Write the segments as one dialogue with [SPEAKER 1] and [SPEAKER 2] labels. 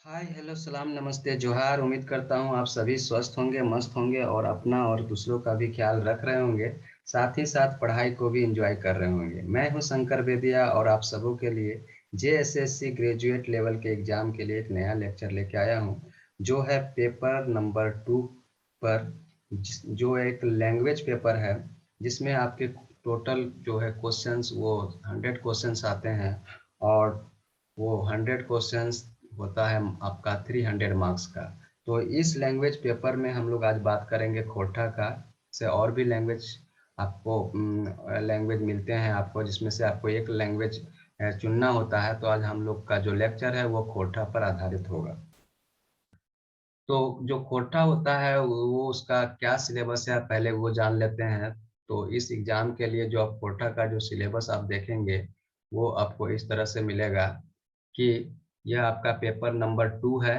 [SPEAKER 1] Hi hello सलाम नमस्ते जोहार। उम्मीद करता हूँ आप सभी स्वस्थ होंगे, मस्त होंगे और अपना और दूसरों का भी ख्याल रख रहे होंगे। साथ ही साथ पढ़ाई को भी एंजॉय कर रहे होंगे। मैं हूँ शंकर बेदिया और आप सबों के लिए जेएसएससी ग्रेजुएट लेवल के एग्जाम के लिए एक नया लेक्चर लेके आया हूँ, जो है पेपर नंबर 2 पर, जो एक लैंग्वेज पेपर है, जिसमें आपके टोटल जो है क्वेश्चंस वो 100 क्वेश्चंस आते हैं। और वो 100 क्वेश्चंस होता है आपका 300 मार्क्स का। तो इस लैंग्वेज पेपर में हम लोग आज बात करेंगे खोटा का। से और भी लैंग्वेज आपको लैंग्वेज मिलते हैं आपको, जिसमें से आपको एक लैंग्वेज चुनना होता है। तो आज हम लोग का जो लेक्चर है वो खोटा पर आधारित होगा। तो जो खोटा होता है वो उसका क्या सिलेबस है पहले वो जान लेते हैं। तो इस एग्जाम के लिए जो आप खोटा का जो सिलेबस आप देखेंगे वो आपको इस तरह से मिलेगा कि यह आपका पेपर नंबर 2 है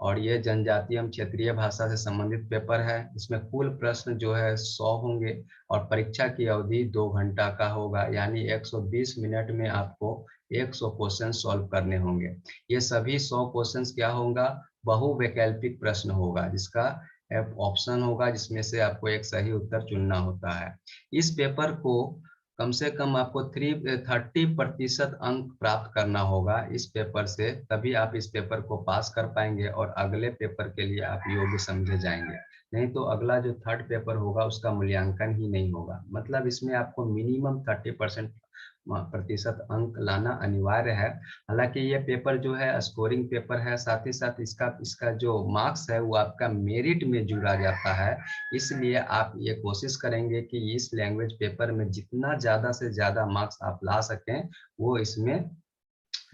[SPEAKER 1] और ये जनजातीय एवं क्षेत्रीय भाषा से संबंधित पेपर है। इसमें कुल प्रश्न जो है 100 होंगे और परीक्षा की अवधि 2 घंटा का होगा, यानी 120 मिनट में आपको 100 क्वेश्चन सॉल्व करने होंगे। ये सभी 100 क्वेश्चंस क्या होगा, बहुवैकल्पिक प्रश्न होगा, जिसका ऑप्शन होगा जिसमें से आपको एक सही उत्तर चुनना होता है। इस पेपर को कम से कम आपको 30% अंक प्राप्त करना होगा इस पेपर से, तभी आप इस पेपर को पास कर पाएंगे और अगले पेपर के लिए आप योग्य समझे जाएंगे। नहीं तो अगला जो थर्ड पेपर होगा उसका मूल्यांकन ही नहीं होगा। मतलब इसमें आपको मिनिमम 30% अंक लाना अनिवार्य है। हालांकि ये पेपर जो है स्कोरिंग पेपर है, साथ ही साथ इसका इसका जो मार्क्स है वो आपका मेरिट में जुड़ा जाता है। इसलिए आप ये कोशिश करेंगे कि इस लैंग्वेज पेपर में जितना ज़्यादा से ज़्यादा मार्क्स आप ला सकें वो इसमें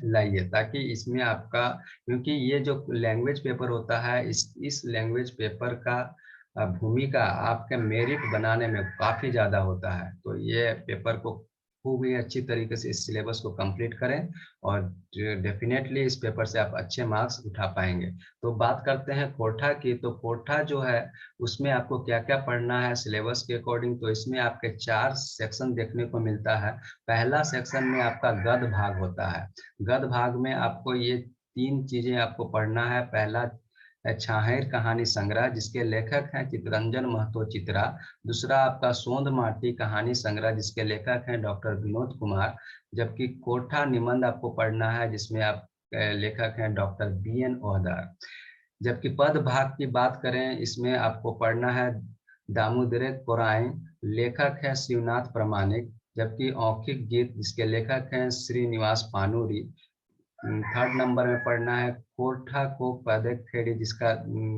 [SPEAKER 1] लाइए, ताकि इसमें आपका, क्योंकि ये जो लैंग्वेज पेपर होता है इस लैंग्वेज पेपर का भूमिका आपके मेरिट बनाने में काफ़ी ज़्यादा होता है। तो ये पेपर को खूब ही अच्छी तरीके से इस सिलेबस को कंप्लीट करें और डेफिनेटली इस पेपर से आप अच्छे मार्क्स उठा पाएंगे। तो बात करते हैं कोठा की। तो कोठा जो है उसमें आपको क्या क्या पढ़ना है सिलेबस के अकॉर्डिंग। तो इसमें आपके 4 सेक्शन देखने को मिलता है। पहला सेक्शन में आपका गद्य भाग होता है। गद्य भाग में आपको ये 3 चीजें आपको पढ़ना है। पहला है छाहेर कहानी संग्रह, जिसके लेखक हैं चितरंजन महतो चित्रा। दूसरा आपका सोंध माटी कहानी संग्रह, जिसके लेखक हैं डॉक्टर विनोद कुमार। जबकि कोठा निबंध आपको पढ़ना है, जिसमें आप लेखक हैं डॉक्टर BN ओहदार। जबकि पद भाग की बात करें, इसमें आपको पढ़ना है दामोदर कोराइन, लेखक है शिवनाथ प्रामाणिक। जबकि औखिक गीत, जिसके लेखक हैं श्रीनिवास पानूरी। थर्ड नंबर में पढ़ना है कोठा को पदक खेड़ी, जिसका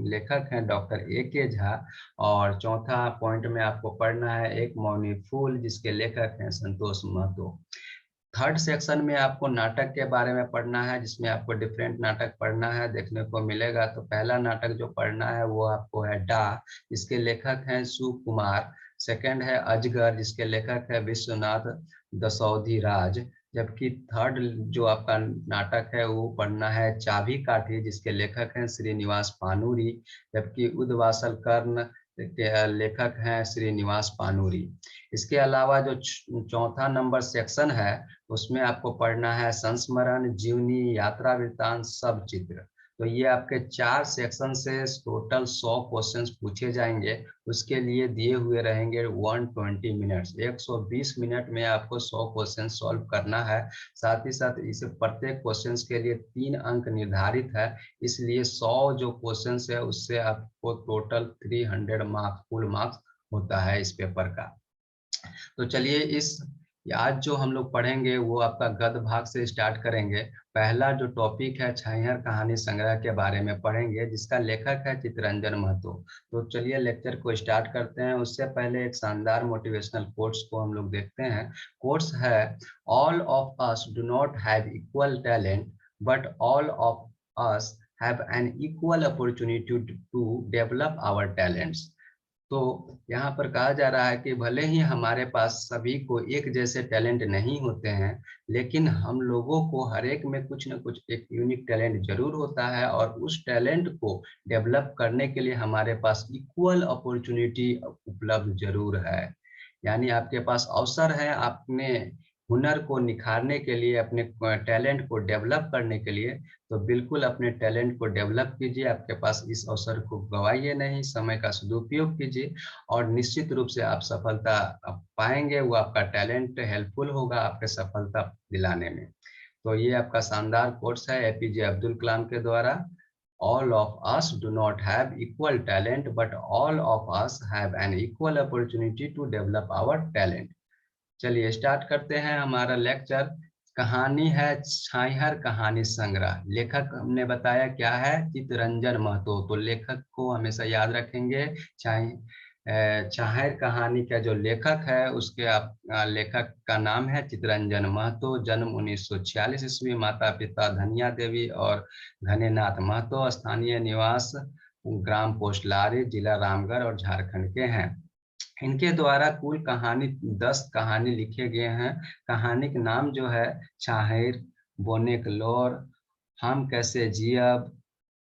[SPEAKER 1] लेखक हैं डॉक्टर AK झा। और चौथा पॉइंट में आपको पढ़ना है एक मौनी फूल, जिसके लेखक हैं संतोष महतो। थर्ड सेक्शन में आपको नाटक के बारे में पढ़ना है, जिसमें आपको डिफरेंट नाटक पढ़ना है देखने को मिलेगा। तो पहला नाटक जो पढ़ना है वो आपको है डा, जिसके लेखक हैं सुकुमार। सेकंड है अजगर, जिसके लेखक है विश्वनाथ दसौधी राज। जबकि थर्ड जो आपका नाटक है वो पढ़ना है चाबी काठी, जिसके लेखक हैं श्रीनिवास पानूरी। जबकि उद्वासल कर्ण के लेखक हैं श्रीनिवास पानूरी। इसके अलावा जो चौथा नंबर सेक्शन है उसमें आपको पढ़ना है संस्मरण, जीवनी, यात्रा वृत्तांत, सब चित्र। तो ये आपके 4 सेक्शन से टोटल 100 क्वेश्चंस पूछे जाएंगे। उसके लिए दिए हुए रहेंगे 120 मिनट्स। 120 मिनट में आपको 100 क्वेश्चन सॉल्व करना है। साथ ही साथ इस प्रत्येक क्वेश्चंस के लिए 3 अंक निर्धारित है। इसलिए 100 जो क्वेश्चंस है उससे आपको टोटल 300 मार्क्स कुल मार्क्स होता है इस पेपर का। तो चलिए इस आज जो हम लोग पढ़ेंगे वो आपका गद्य भाग से स्टार्ट करेंगे। पहला जो टॉपिक है छाहियार कहानी संग्रह के बारे में पढ़ेंगे, जिसका लेखक है चितरंजन महतो। तो चलिए लेक्चर को स्टार्ट करते हैं। उससे पहले एक शानदार मोटिवेशनल कोट्स को हम लोग देखते हैं। कोट्स है, all of us do not have equal talent, but all of us have an equal opportunity to develop our talents. तो यहाँ पर कहा जा रहा है कि भले ही हमारे पास सभी को एक जैसे टैलेंट नहीं होते हैं, लेकिन हम लोगों को हर एक में कुछ न कुछ एक यूनिक टैलेंट जरूर होता है और उस टैलेंट को डेवलप करने के लिए हमारे पास इक्वल अपॉर्चुनिटी उपलब्ध जरूर है। यानी आपके पास अवसर है, आपने हुनर को निखारने के लिए, अपने टैलेंट को डेवलप करने के लिए, तो बिल्कुल अपने टैलेंट को डेवलप कीजिए। आपके पास इस अवसर को गवाइए नहीं, समय का सदुपयोग कीजिए और निश्चित रूप से आप सफलता पाएंगे। वो आपका टैलेंट हेल्पफुल होगा आपके सफलता दिलाने में। तो ये आपका शानदार कोट्स है एपीजे अब्दुल कलाम के द्वारा। All of us do not have equal talent, but all of us have an equal opportunity to develop our talent. चलिए स्टार्ट करते हैं हमारा लेक्चर। कहानी है छाइहर कहानी संग्रह। लेखक हमने बताया क्या है, चित्तरंजन महतो। तो लेखक को हमेशा याद रखेंगे। छाइहर कहानी का जो लेखक है उसके लेखक का नाम है चित्तरंजन महतो। जन्म 1946 ईस्वी। माता पिता धनिया देवी और घनेनाथ महतो। स्थानीय निवास ग्राम पोस्टलारी, जिला रामगढ़ और झारखंड के हैं। इनके द्वारा कुल कहानी 10 कहानी लिखे गए हैं। कहानी का नाम जो है छाहिर, बोने के लोर, हम कैसे जियब,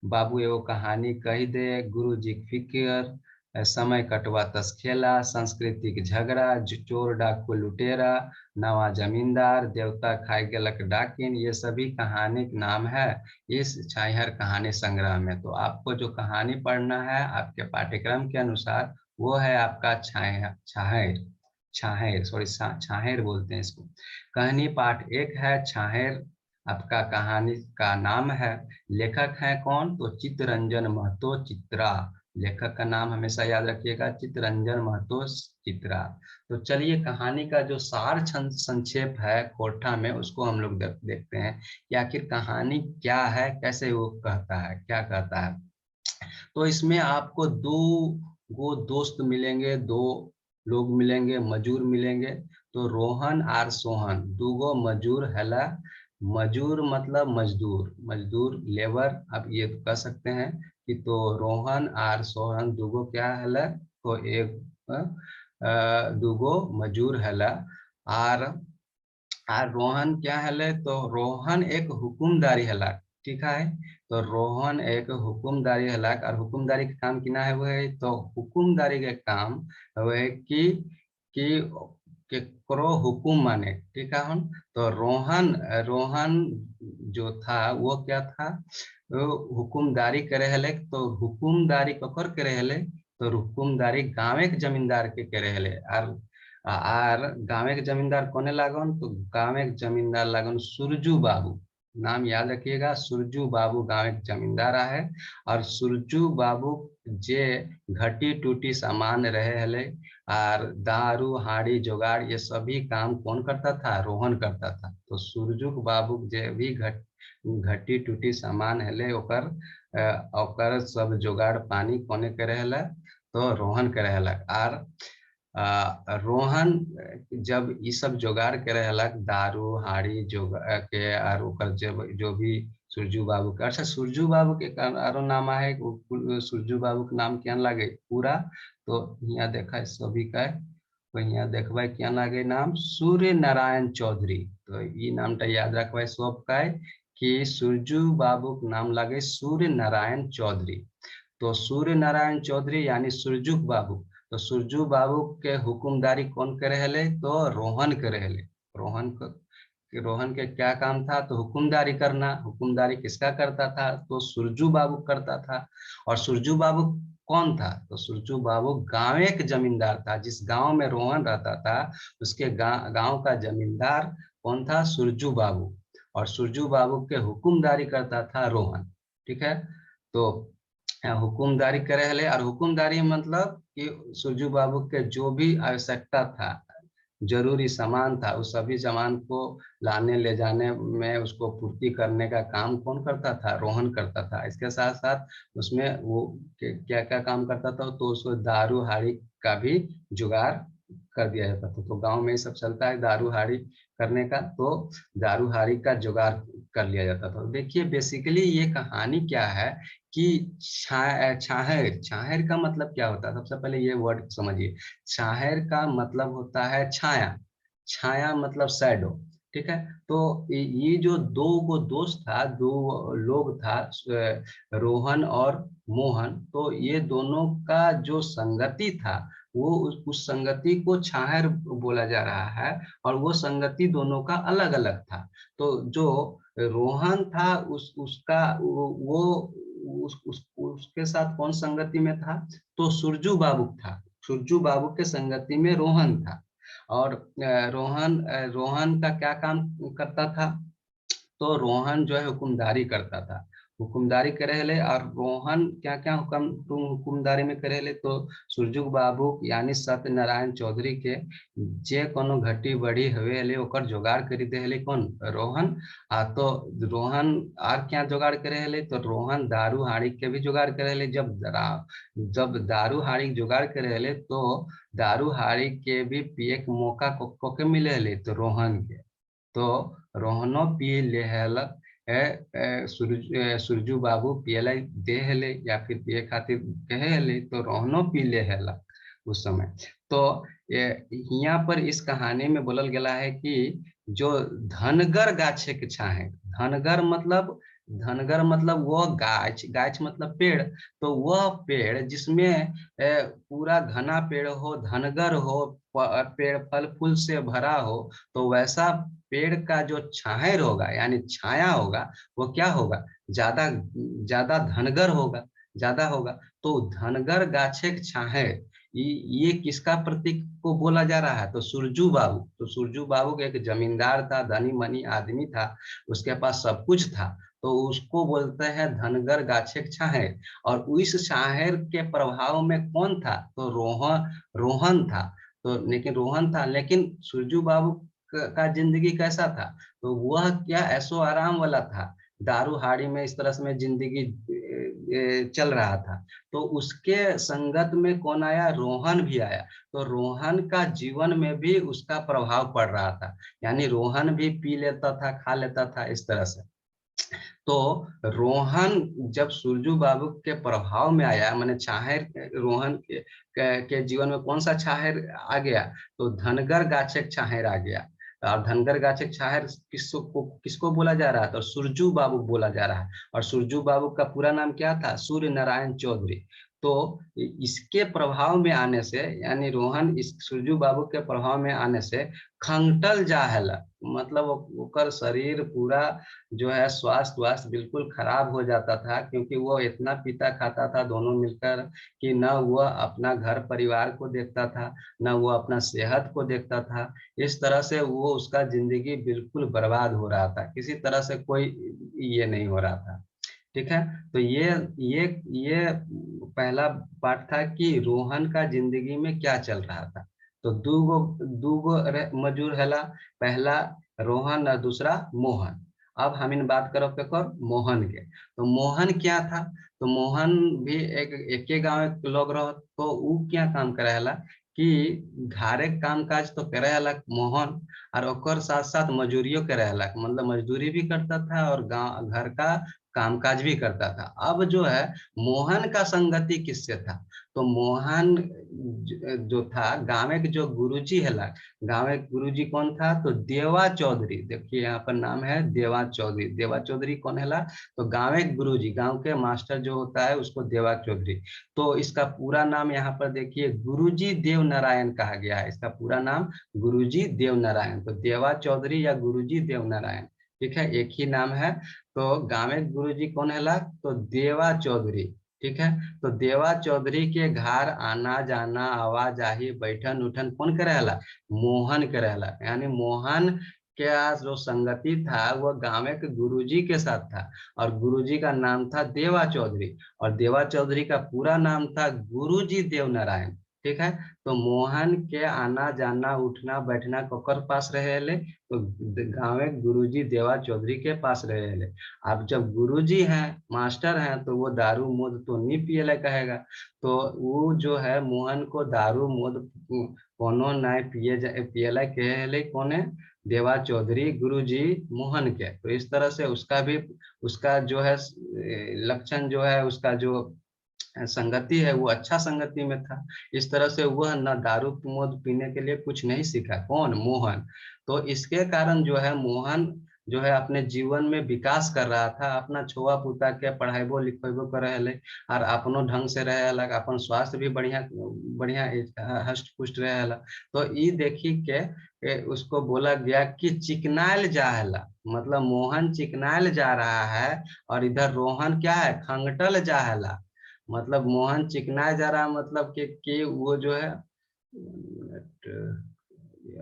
[SPEAKER 1] बाबू एगो कहानी कही दे, गुरु जी की फिक्र, समय कटवा तस खेला, सांस्कृतिक झगड़ा, चोर डाकू लुटेरा, नवा जमींदार, देवता खाए गलक डाकिन। ये सभी कहानी के नाम है इस छाइहर कहानी संग्रह में। तो आपको जो कहानी पढ़ना है आपके पाठ्यक्रम के अनुसार वो है आपका छाहेर। छाहेर सॉरी छाहेर बोलते हैं इसको। कहानी पाठ 1 है छाहेर। आपका कहानी का नाम है। लेखक है कौन, तो चित्तरंजन महतो चित्रा। लेखक का नाम हमेशा याद रखिएगा, चित्तरंजन महतो चित्रा। तो चलिए कहानी का जो सार संक्षेप है कोठा में उसको हम लोग देखते हैं कि आखिर कहानी क्या है, कैसे वो कहता है, क्या कहता है। तो इसमें आपको वो दोस्त मिलेंगे, 2 लोग मिलेंगे, मजूर मिलेंगे। तो रोहन आर सोहन दूगो मजूर हैला। मजूर मतलब मजदूर, मजदूर लेबर आप ये कह सकते हैं कि तो रोहन आर सोहन दूगो क्या हैला, तो एक दूगो मजूर हैला। आर आर रोहन क्या हले, तो रोहन एक हुकुमदारी हलाक। ठीक है, तो रोहन एक हुकुमदारी हलाक। और हुकुमदारी का काम किना है वो है, तो हुकुमदारी के काम वो है कि करो हुकुम माने। ठीक है हम, तो रोहन रोहन जो था वो क्या था, वो हुकुमदारी करे हले। तो हुकुमदारी ककर करे हले, तो हुकुमदारी गाँव के जमींदार के करे हले। और गाँव के जमींदार कोने लागन, तो गाँव के जमींदार लागन सुरजू बाबू। नाम याद रखिएगा, सुरजू बाबू गाँव के जमींदार है। और सुरजू बाबू जे घटी टूटी सामान रहे हले, और दारू हाड़ी जोगाड़ ये सभी काम कौन करता था, रोहन करता था। तो सुरजू बाबू जे भी घटी टूटी सामान हले ओकर सब जोगाड़ पानी कोने करे हला, तो रोहन करे हला। और रोहन जब ये सब जोगाड़ के रहलक, दारू हाड़ी के और ओकर जब जो भी सुरजू बाबू के, अच्छा सुरजू बाबू के आरो नाम है, सुरजू बाबू के नाम क्या लगे पूरा, तो यहाँ देखा सभी का, तो यहाँ देखबे क्या लगे नाम, सूर्य नारायण चौधरी। तो ये नाम याद रखबे सब का कि सुरजू बाबू के नाम लगे सूर्य नारायण चौधरी। तो सूर्य नारायण चौधरी यानी सुरजुक बाबू। तो सुरजू बाबू के हुकुमदारी कौन करे हले, तो रोहन करे हले। रोहन के क्या काम था, तो हुकुमदारी करना। हुकुमदारी किसका करता था, तो सुरजू बाबू करता था। और सुरजू बाबू कौन था, तो सुरजू बाबू गाँव के जमींदार था। जिस गांव में रोहन रहता था उसके गांव का जमींदार कौन था, सुरजू बाबू। और सुरजू बाबू के हुकुमदारी करता था रोहन। ठीक है, तो हुकुमदारी करे हले। और हुकुमदारी मतलब कि सुरजू बाबू के जो भी आवश्यकता था, जरूरी सामान था, उस सभी सामान को लाने ले जाने में उसको पूर्ति करने का काम कौन करता था, रोहन करता था। इसके साथ साथ उसमें वो क्या क्या काम करता था, तो उसको दारू हाड़ी का भी जुगाड़ कर दिया जाता था। तो गांव में ये सब चलता है दारू हाड़ी करने का, तो दारू हाड़ी का जुगाड़ कर लिया जाता था। देखिए बेसिकली ये कहानी क्या है कि छाहर, छाहर का मतलब क्या होता है, सबसे पहले ये वर्ड समझिए। छाहर का मतलब होता है छाया। छाया मतलब शैडो। ठीक है, तो ये जो 2 गो दोस्त था, 2 लोग था, रोहन और मोहन, तो ये दोनों का जो संगति था वो उस संगति को छाहर बोला जा रहा है, और वो संगति दोनों का अलग अलग था। तो जो रोहन था उसका उसके साथ कौन संगति में था? तो सुरजू बाबू था। सुरजू बाबू के संगति में रोहन था। और रोहन का क्या काम करता था? तो रोहन जो है हुकुमदारी करता था। हुकुमदारी करे ले, और रोहन क्या क्या हुकुमदारी में करे ले? तो सुरजुग बाबू यानी सत्यनारायण चौधरी के जे कोनो घटी बड़ी हवे ले ओकर जुगाड़ करी दे ले कौन? रोहन। तो रोहन और क्या जुगाड़ करे ले? तो रोहन दारू हाड़ी के भी जुगाड़ करे ले। जब दारू हाड़ी के जुगाड़ करे ले, तो दारू हाड़ी के भी पिए के मौका को के मिले ले, तो रोहन के। तो रोहनो पी लेहलक सुरजू बाबू पियला दे हेले, या फिर पिए खातिर कहे हेले, तो रोहनो पी लेहलक उस समय। तो यहाँ पर इस कहानी में बोलल गया है कि जो धनगर गाछे के छाहे, धनगर मतलब वो गाछ, गाछ मतलब पेड़। तो वह पेड़ जिसमें पूरा घना पेड़ हो, धनगर हो, पेड़ फल फूल से भरा हो, तो वैसा पेड़ का जो छाहर होगा यानी छाया होगा, वो क्या होगा? ज्यादा ज्यादा धनगर होगा, ज्यादा होगा। तो धनगर गाछे के छाहर, ये किसका प्रतीक को बोला जा रहा है? तो सुरजू बाबू। तो सुरजू बाबू के एक जमींदार था, धनी मनी आदमी था, उसके पास सब कुछ था। तो उसको बोलते हैं धनगर गाछे के छाहर। और उस छाहर के प्रभाव में कौन था? तो रोहन था। तो लेकिन रोहन था, लेकिन सुरजू बाबू का जिंदगी कैसा था? तो वह क्या ऐशो आराम वाला था, दारू हाड़ी में इस तरह से में जिंदगी चल रहा था। तो उसके संगत में कौन आया? रोहन भी आया। तो रोहन का जीवन में भी उसका प्रभाव पड़ रहा था, यानी रोहन भी पी लेता था, खा लेता था, इस तरह से। तो रोहन जब सुरजू बाबू के प्रभाव में आया, मैंने छाहर रोहन के जीवन में कौन सा छाहर आ गया? तो धनगर गाछक छाहर आ गया। और धनगर गाछक छाहर किसको बोला जा रहा है? तो सुरजू बाबू बोला जा रहा है। और सुरजू बाबू का पूरा नाम क्या था? सूर्य नारायण चौधरी। तो इसके प्रभाव में आने से, यानी रोहन इस सुरजू बाबू के प्रभाव में आने से खंगटल जाहल, मतलब ओकर शरीर पूरा जो है स्वास्थ्य वास्थ्य बिल्कुल खराब हो जाता था, क्योंकि वो इतना पीता खाता था दोनों मिलकर कि न वह अपना घर परिवार को देखता था, न वो अपना सेहत को देखता था। इस तरह से वो उसका जिंदगी बिल्कुल बर्बाद हो रहा था, किसी तरह से कोई ये नहीं हो रहा था। ठीक है। तो ये पहला पार्ट था कि रोहन का जिंदगी में क्या चल रहा था। तो दूगो दूगो मजूर हैला, पहला रोहन और दूसरा मोहन। अब हम इन बात करो केकर? मोहन के। तो मोहन क्या था? तो मोहन भी एक गांव के लोग रहो। तो ऊ क्या काम करे हला कि घारे काम काज तो करे हला मोहन, और ओकर साथ साथ मजदूरियों करे हला, मतलब मजदूरी भी करता था और गांव घर का कामकाज भी करता था। अब जो है मोहन का संगति किससे था? तो मोहन जो था गाँव के जो गुरुजी है, गाँव के गुरुजी कौन था? तो देवा चौधरी। देखिए यहाँ पर नाम है देवा चौधरी। देवा चौधरी कौन है? तो गाँव के गुरुजी, गाँव के मास्टर जो होता है उसको देवा चौधरी। तो इसका पूरा नाम यहाँ पर देखिए गुरुजी देव नारायण कहा गया है। इसका पूरा नाम गुरुजी देव नारायण। तो देवा चौधरी या गुरुजी देव नारायण, ठीक है, एक ही नाम है। तो गाँव के गुरुजी कौन है? तो देवा चौधरी। ठीक है। तो देवा चौधरी के घर आना जाना, आवाजाही, बैठन उठन कौन करेला? मोहन करेला। यानी मोहन के जो संगति था वह गाँव के गुरुजी के साथ था, और गुरुजी का नाम था देवा चौधरी, और देवा चौधरी का पूरा नाम था गुरुजी देव नारायण। ठीक है। तो मोहन के आना जाना उठना बैठना ककर पास रहे? तो गाँव गुरुजी देवा चौधरी के पास रहे। अब जब गुरुजी हैं, मास्टर हैं, तो वो दारू मद तो नहीं पियले कहेगा। तो वो जो है मोहन को दारू मद कोनो ना पियले कहे कोने? देवा चौधरी गुरुजी मोहन के। तो इस तरह से उसका भी, उसका जो है लक्षण जो है, उसका जो संगति है वो अच्छा संगति में था। इस तरह से वह न दारू मद पीने के लिए कुछ नहीं सीखा। कौन? मोहन। तो इसके कारण जो है मोहन जो है अपने जीवन में विकास कर रहा था, अपना छुआ पुता के पढ़ाइबो लिखेबो कर रहे और अपनो ढंग से रहे, अपन स्वास्थ्य भी बढ़िया बढ़िया हष्ट पुष्ट रहे। तो ई देखी के उसको बोला गया कि चिकनाइल जाहला, मतलब मोहन चिकनाइल जा रहा है और इधर रोहन क्या है, खंगटल जाहला। मतलब मोहन चिकनाए जा रहा है, मतलब कि वो जो है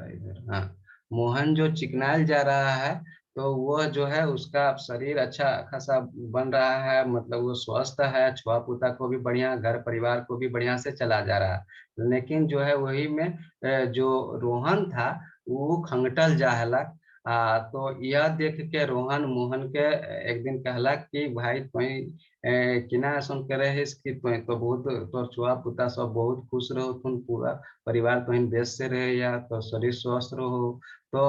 [SPEAKER 1] इधर, हाँ, मोहन जो चिकनाइल जा रहा है तो वह जो है उसका शरीर अच्छा खासा बन रहा है, मतलब वो स्वस्थ है, छुआ पुता को भी बढ़िया, घर परिवार को भी बढ़िया से चला जा रहा है। लेकिन जो है वही में जो रोहन था वो खंगटल जाहला। तो यह देख के रोहन मोहन के एक दिन कहला कि भाई तुई किना सुन करे है कि तुई तो बहुत तोर छुआ पुता सब बहुत खुश रहो, तुम पूरा परिवार तुम देश से रहे या तो शरीर स्वस्थ रहो। तो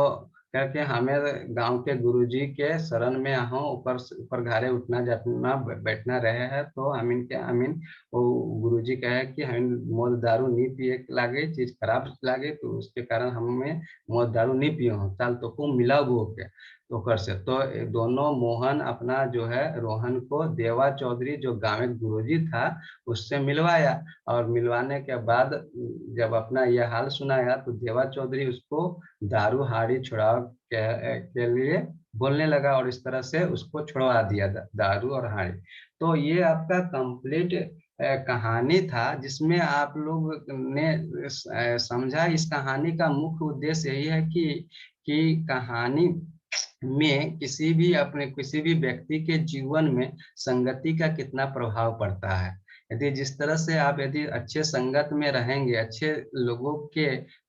[SPEAKER 1] करके हमें गांव के गुरुजी के शरण में आहो, ऊपर ऊपर घारे उठना जाना बैठना रहे हैं। तो हमीन के हमीन वो गुरुजी कहे कि हम मौत दारू नहीं पिए लागे, चीज खराब लागे, तो उसके कारण हमें मौत दारू नहीं पियो हो, चल तो को मिला गो के तो कर से। तो दोनों मोहन अपना जो है रोहन को देवा चौधरी जो गांव के गुरुजी था उससे मिलवाया, और मिलवाने के बाद जब अपना यह हाल सुनाया तो देवा चौधरी उसको दारू हाड़ी छुड़ाव के लिए बोलने लगा और इस तरह से उसको छुड़वा दिया दारू और हाड़ी। तो ये आपका कंप्लीट कहानी था, जिसमें आप लोग ने समझा। इस कहानी का मुख्य उद्देश्य यही है कि कहानी में किसी भी अपने किसी भी व्यक्ति के जीवन में संगति का कितना प्रभाव पड़ता है। यदि जिस तरह से आप यदि अच्छे संगत में रहेंगे, अच्छे लोगों के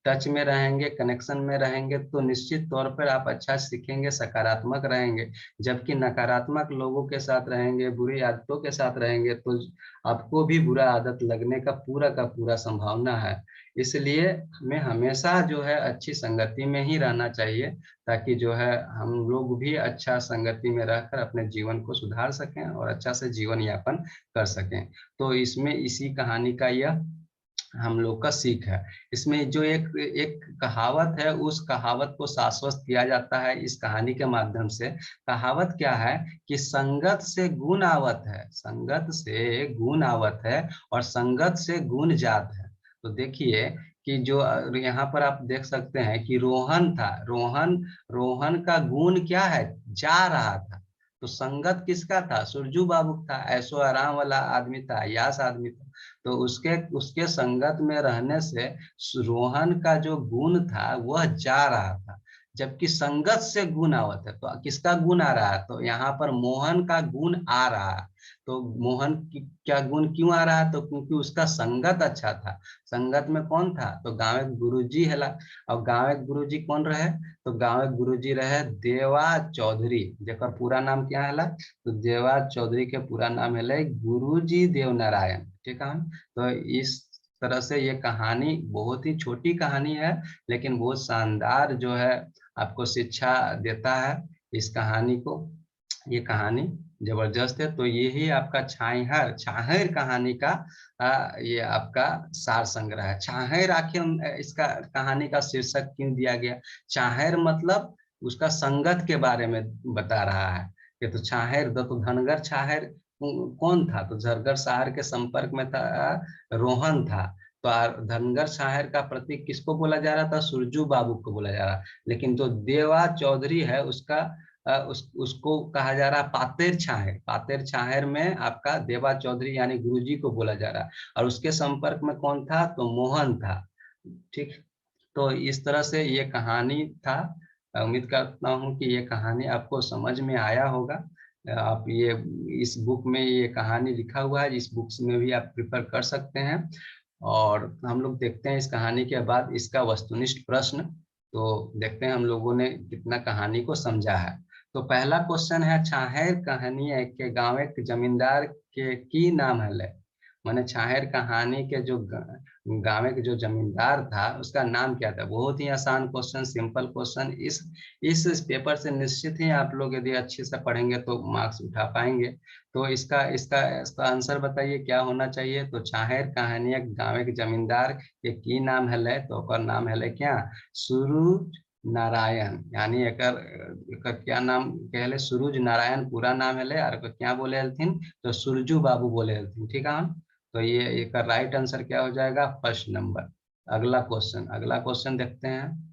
[SPEAKER 1] टच में रहेंगे, कनेक्शन में रहेंगे, तो निश्चित तौर पर आप अच्छा सीखेंगे, सकारात्मक रहेंगे। जबकि नकारात्मक लोगों के साथ रहेंगे, बुरी आदतों के साथ रहेंगे, तो आपको भी बुरा आदत लगने का पूरा संभावना है। इसलिए हमें हमेशा जो है अच्छी संगति में ही रहना चाहिए, ताकि जो है हम लोग भी अच्छा संगति में रहकर अपने जीवन को सुधार सकें और अच्छा से जीवन यापन कर सकें। तो इसमें इसी कहानी का यह हम लोग का सीख है। इसमें जो एक एक कहावत है, उस कहावत को शाश्वत किया जाता है इस कहानी के माध्यम से। कहावत क्या है कि संगत से गुण आवत है, संगत से गुण आवत है और संगत से गुण जात है। तो देखिए कि जो यहाँ पर आप देख सकते हैं कि रोहन था, रोहन रोहन का गुण क्या है, जा रहा था। तो संगत किसका था, सुरजू बाबू था, ऐशो आराम वाला आदमी था, यास आदमी था। तो उसके उसके संगत में रहने से रोहन का जो गुण था वह जा रहा था, जबकि संगत से गुण आवत है। तो किसका गुण आ रहा है, तो यहाँ पर मोहन का गुण आ रहा है। तो मोहन की क्या गुण क्यों आ रहा है, तो क्योंकि उसका संगत अच्छा था। संगत में कौन था, तो गाँव के गुरुजी है। और गाँव के गुरुजी कौन रहे, तो गाँव के गुरुजी रहे देवा चौधरी, जेकर पूरा नाम क्या है, तो देवा चौधरी के पूरा नाम है गुरुजी देवनारायण। ठीक है। तो इस तरह से ये कहानी बहुत ही छोटी कहानी है, लेकिन बहुत शानदार जो है आपको शिक्षा देता है इस कहानी को। ये कहानी जबरदस्त है। तो यही आपका छाहर छाहर कहानी का ये आपका सार संग्रह है। छाहर आखिर इसका कहानी का शीर्षक क्यों दिया गया, छाहर मतलब उसका संगत के बारे में बता रहा है कि तो छाहर तो धनगर छाहर कौन था, तो झरगर शहर के संपर्क में था, रोहन था। तो धनगर शहर का प्रतीक किसको बोला जा रहा था, सुरजू बाबू को बोला जा रहा। लेकिन जो देवा चौधरी है उसका उसको कहा जा रहा पातेर छाहर, पातेर छाहर में आपका देवा चौधरी यानी गुरुजी को बोला जा रहा। और उसके संपर्क में कौन था, तो मोहन था। ठीक। तो इस तरह से ये कहानी था। उम्मीद करता हूँ कि ये कहानी आपको समझ में आया होगा। आप ये इस बुक में ये कहानी लिखा हुआ है, इस बुक्स में भी आप प्रिफर कर सकते हैं। और हम लोग देखते हैं इस कहानी के बाद इसका वस्तुनिष्ठ प्रश्न। तो देखते हैं हम लोगों ने कितना कहानी को समझा है। तो पहला क्वेश्चन है, छाहेर कहानी के गाँव के जमींदार के की नाम है। मैंने छाहेर कहानी के जो गाँव के जो जमींदार था उसका नाम क्या था। बहुत ही आसान क्वेश्चन, सिंपल क्वेश्चन। इस पेपर से निश्चित ही आप लोग यदि अच्छे से पढ़ेंगे तो मार्क्स उठा पाएंगे। तो इसका आंसर बताइए क्या होना चाहिए। तो छाहेर कहानी गाँव के जमींदार के की नाम है, तो ओकर नाम है क्या, सूरज नारायण, यानी एकर एकर क्या नाम कहले, सूरज नारायण पूरा नाम है, और एकर क्या बोले हलथिन, तो सुरजू बाबू बोले हलथिन। ठीक है, तो ये एकर राइट आंसर क्या हो जाएगा, फर्स्ट नंबर। अगला क्वेश्चन देखते हैं।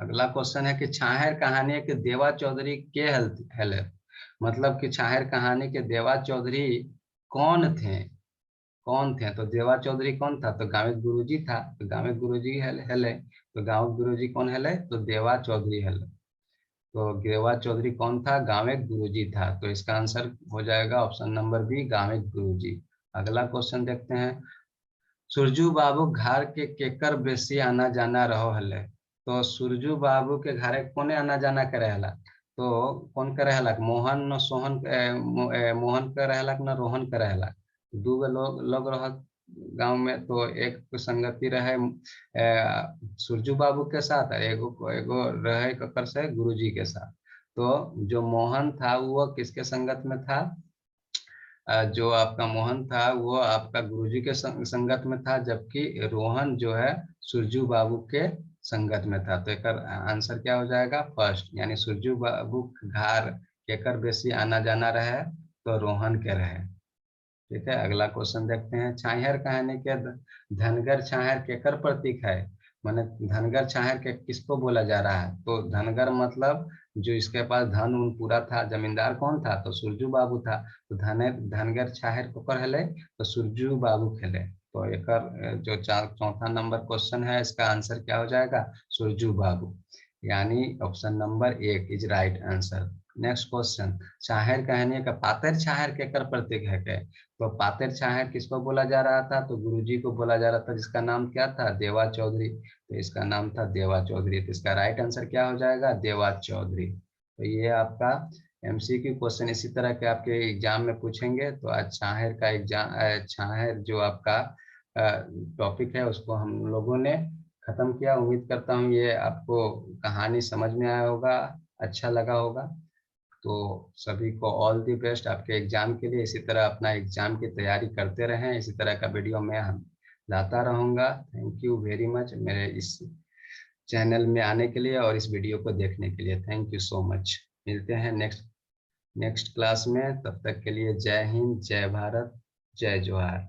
[SPEAKER 1] अगला क्वेश्चन है कि छाहर कहानी के देवा चौधरी के हेले, मतलब कि छाहर कहानी के देवा चौधरी कौन थे, कौन थे। तो देवा चौधरी कौन था, तो गावित गुरुजी था। तो गावित गुरुजी हेले, तो गावित गुरुजी कौन हेले, तो देवा चौधरी हेले। तो देवा चौधरी कौन था, गावित गुरुजी था। तो इसका आंसर हो जाएगा ऑप्शन नंबर बी, गावित गुरुजी। अगला क्वेश्चन देखते हैं। सुरजू बाबू घर के केकर बेसी आना जाना रहो हले। तो सुरजू बाबू के घरे कोने आना जाना करे हला, तो कौन करे हला, मोहन न सोहन मोहन करे हला न रोहन करे हला। दू गो लोग लोग रह गांव में, तो एक संगति रहे सुरजू बाबू के साथ, और एगो एगो रहे ककर से गुरुजी के साथ। तो जो मोहन था वो किसके संगत में था, जो आपका मोहन था वो आपका गुरुजी के संगत में था, जबकि रोहन जो है सुरजू बाबू के संगत में था। तो एक आंसर क्या हो जाएगा, फर्स्ट, यानी सुरजू बाबू घर केकर बेसी आना जाना रहे, तो रोहन के रहे। ठीक है, अगला क्वेश्चन देखते हैं। छाहर कहानी के धनगर छाहर केकर प्रतीक है, माने धनगर छाहर के किसको बोला जा रहा है। तो धनगर मतलब जो इसके पास धन उन पूरा था, जमींदार कौन था, तो सुरजू बाबू था। तो धनगर छाहर कोकर हेले, तो सुरजू बाबू खेले। तो एक जो चौथा नंबर क्वेश्चन है, इसका आंसर क्या हो जाएगा, सुरजू बाबू, यानी ऑप्शन नंबर एक is right answer. Next question. छाहर कहने का पातर छाहर केकर प्रतीक है के। तो पातर छाहर किसको बोला जा रहा था, तो गुरुजी को बोला जा रहा था, जिसका नाम क्या था, देवा चौधरी। तो इसका नाम था देवा चौधरी। तो इसका राइट आंसर क्या हो जाएगा, देवा चौधरी। तो ये आपका एमसीक्यू क्वेश्चन इसी तरह के आपके एग्जाम में पूछेंगे। तो आज छाहर का एग्जाम, छाहर जो आपका टॉपिक है उसको हम लोगों ने खत्म किया। उम्मीद करता हूँ ये आपको कहानी समझ में आया होगा, अच्छा लगा होगा। तो सभी को ऑल दी बेस्ट आपके एग्जाम के लिए। इसी तरह अपना एग्जाम की तैयारी करते रहें, इसी तरह का वीडियो मैं हम लाता रहूँगा। थैंक यू वेरी मच मेरे इस चैनल में आने के लिए और इस वीडियो को देखने के लिए। Thank you so much. मिलते हैं नेक्स्ट क्लास में, तब तक के लिए जय हिंद, जय भारत, जय जोहार।